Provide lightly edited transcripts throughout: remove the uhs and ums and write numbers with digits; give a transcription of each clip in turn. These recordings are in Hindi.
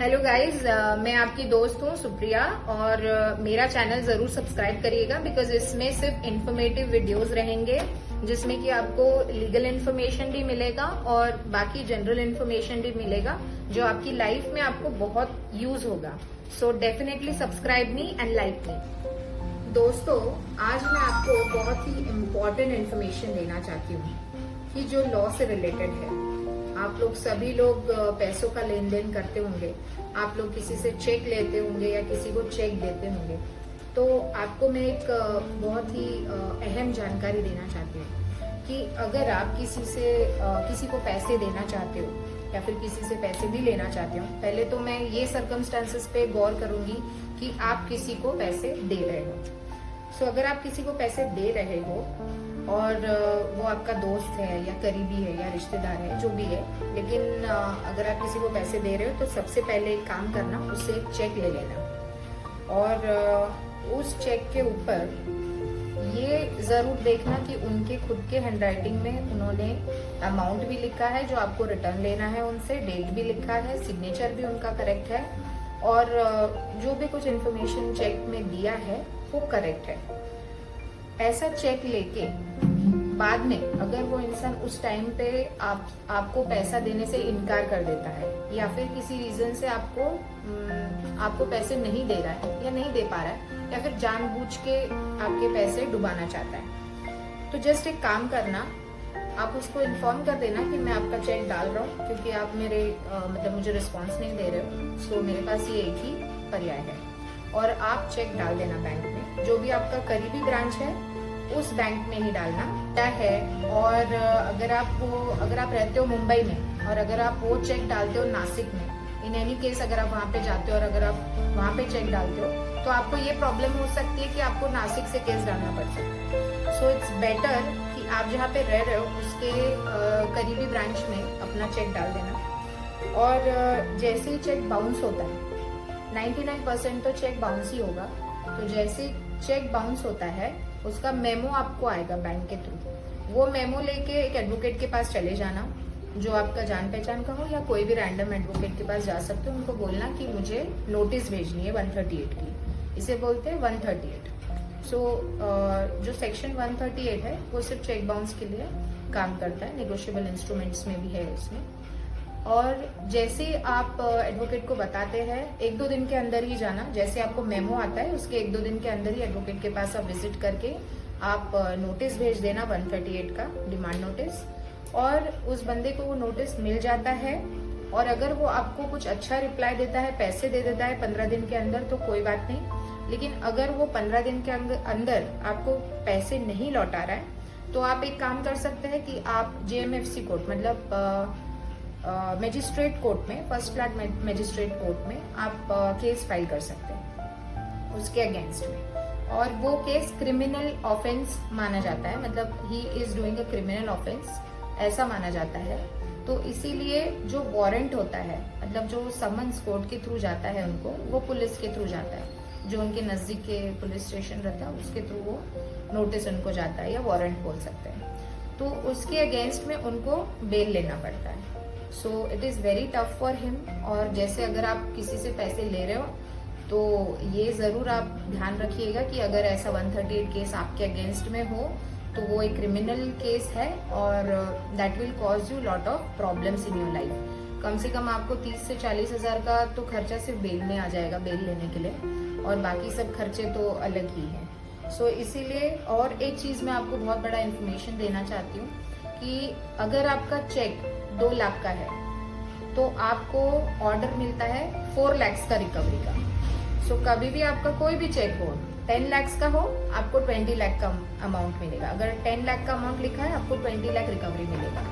हेलो गाइज, मैं आपकी दोस्त हूँ सुप्रिया और मेरा चैनल जरूर सब्सक्राइब करिएगा बिकॉज इसमें सिर्फ इंफॉर्मेटिव वीडियोस रहेंगे जिसमें कि आपको लीगल इन्फॉर्मेशन भी मिलेगा और बाकी जनरल इन्फॉर्मेशन भी मिलेगा जो आपकी लाइफ में आपको बहुत यूज होगा। So definitely subscribe me and like me. दोस्तों, आज मैं आपको बहुत ही इम्पोर्टेंट इन्फॉर्मेशन देना चाहती हूँ कि जो लॉ से रिलेटेड है। आप लोग सभी लोग पैसों का लेन देन करते होंगे, आप लोग किसी से चेक लेते होंगे या किसी को चेक देते होंगे। तो आपको मैं एक बहुत ही अहम जानकारी देना चाहती हूँ कि अगर आप किसी को पैसे देना चाहते हो या फिर किसी से पैसे भी लेना चाहते हो, पहले तो मैं ये सर्कमस्टांसेस पे गौर करूंगी कि आप किसी को पैसे दे रहे हो। सो अगर आप किसी को पैसे दे रहे हो और वो आपका दोस्त है या करीबी है या रिश्तेदार है, जो भी है, लेकिन अगर आप किसी को पैसे दे रहे हो तो सबसे पहले एक काम करना, उससे एक चेक ले लेना और उस चेक के ऊपर ये जरूर देखना कि उनके खुद के हैंडराइटिंग में उन्होंने अमाउंट भी लिखा है जो आपको रिटर्न लेना है उनसे, डेट भी लिखा है, सिग्नेचर भी उनका करेक्ट है और जो भी कुछ इन्फॉर्मेशन चेक में दिया है वो करेक्ट है। ऐसा चेक लेके बाद में अगर वो इंसान उस टाइम पे आपको पैसा देने से इनकार कर देता है या फिर किसी रीजन से आपको पैसे नहीं दे रहा है या नहीं दे पा रहा है या फिर जानबूझ के आपके पैसे डुबाना चाहता है, तो जस्ट एक काम करना, आप उसको इन्फॉर्म कर देना कि मैं आपका चेक डाल रहा हूँ क्योंकि आप मेरे मुझे रिस्पॉन्स नहीं दे रहे हो। सो मेरे पास ये एक ही पर्याय है और आप चेक डाल देना बैंक में, जो भी आपका करीबी ब्रांच है उस बैंक में ही डालना है। और अगर आप रहते हो मुंबई में और अगर आप वो चेक डालते हो नासिक में, इन एनी केस अगर आप वहाँ पे जाते हो और अगर आप वहाँ पे चेक डालते हो तो आपको ये प्रॉब्लम हो सकती है कि आपको नासिक से केस डालना पड़ सकता है। सो इट्स बेटर कि आप जहाँ पे रह रहे हो उसके करीबी ब्रांच में अपना चेक डाल देना। और जैसे ही चेक बाउंस होता है, 99% तो चेक बाउंस ही होगा, तो जैसे चेक बाउंस होता है उसका मेमो आपको आएगा बैंक के थ्रू। वो मेमो लेके एक एडवोकेट के पास चले जाना, जो आपका जान पहचान का हो या कोई भी रैंडम एडवोकेट के पास जा सकते हो। उनको बोलना कि मुझे नोटिस भेजनी है 138 की, इसे बोलते हैं 138। सो जो सेक्शन 138 है वो सिर्फ चेक बाउंस के लिए काम करता है, नेगोशिएबल इंस्ट्रूमेंट्स में भी है उसमें। और जैसे आप एडवोकेट को बताते हैं, 1-2 दिन के अंदर ही जाना, जैसे आपको मेमो आता है उसके 1-2 दिन के अंदर ही एडवोकेट के पास आप विजिट करके आप नोटिस भेज देना 138 का डिमांड नोटिस, और उस बंदे को वो नोटिस मिल जाता है। और अगर वो आपको कुछ अच्छा रिप्लाई देता है, पैसे दे देता है 15 दिन के अंदर तो कोई बात नहीं, लेकिन अगर वो 15 दिन के अंदर आपको पैसे नहीं लौटा रहा है तो आप एक काम कर सकते हैं कि आप JMFC कोर्ट, मतलब मजिस्ट्रेट कोर्ट में, फर्स्ट क्लास मजिस्ट्रेट कोर्ट में आप केस फाइल कर सकते हैं उसके अगेंस्ट में। और वो केस क्रिमिनल ऑफेंस माना जाता है, मतलब he is doing a criminal offence ऐसा माना जाता है। तो इसीलिए जो वारंट होता है, मतलब जो समन्स कोर्ट के थ्रू जाता है उनको, वो पुलिस के थ्रू जाता है, जो उनके नजदीक के पुलिस स्टेशन रहता है उसके थ्रू वो नोटिस उनको जाता है या वारंट बोल सकते हैं। तो उसके अगेंस्ट में उनको बेल लेना पड़ता है। So it is very tough for him. और जैसे अगर आप किसी से पैसे ले रहे हो तो ये जरूर आप ध्यान रखिएगा कि अगर ऐसा 138 केस आपके अगेंस्ट में हो तो वो एक क्रिमिनल केस है और that will cause you lot of problems in your life. कम से कम आपको 30 से 40 हजार का तो खर्चा सिर्फ बेल में आ जाएगा, बेल लेने के लिए, और बाकी सब खर्चे तो अलग ही है। सो इसीलिए और एक चीज मैं आपको बहुत बड़ा इन्फॉर्मेशन देना चाहती हूँ कि अगर आपका चेक 2 लाख का है तो आपको ऑर्डर मिलता है 4 लाख का रिकवरी का। सो कभी भी आपका कोई भी चेक हो, 10 लाख का हो, आपको 20 लाख का अमाउंट मिलेगा। अगर 10 लाख का अमाउंट लिखा है आपको 20 लाख रिकवरी मिलेगा।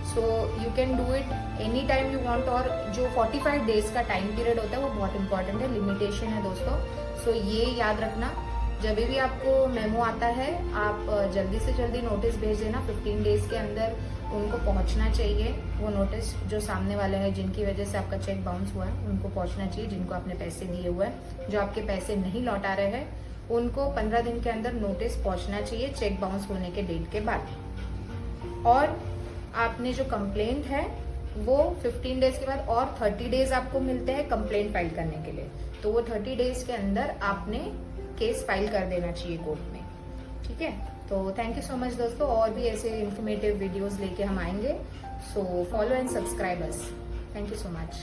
So you can do it any time you want. और जो 45 डेज का टाइम पीरियड होता है वो बहुत इंपॉर्टेंट है, लिमिटेशन है दोस्तों। सो ये याद रखना, जब भी आपको मेमो आता है आप जल्दी से जल्दी नोटिस भेज देना। 15 डेज के अंदर उनको पहुंचना चाहिए वो नोटिस, जो सामने वाले हैं जिनकी वजह से आपका चेक बाउंस हुआ है उनको पहुंचना चाहिए, जिनको आपने पैसे दिए हुए हैं। जो आपके पैसे नहीं लौटा रहे हैं उनको 15 दिन के अंदर नोटिस पहुंचना चाहिए चेक बाउंस होने के डेट के बाद। और आपने जो कंप्लेंट है वो 15 डेज के बाद और 30 डेज आपको मिलते हैं कंप्लेंट फाइल करने के लिए। तो वो 30 डेज के अंदर आपने केस फाइल कर देना चाहिए कोर्ट में, ठीक है। तो थैंक यू सो मच दोस्तों, और भी ऐसे इन्फॉर्मेटिव वीडियोस लेके हम आएंगे। So follow and subscribe us. Thank you so much.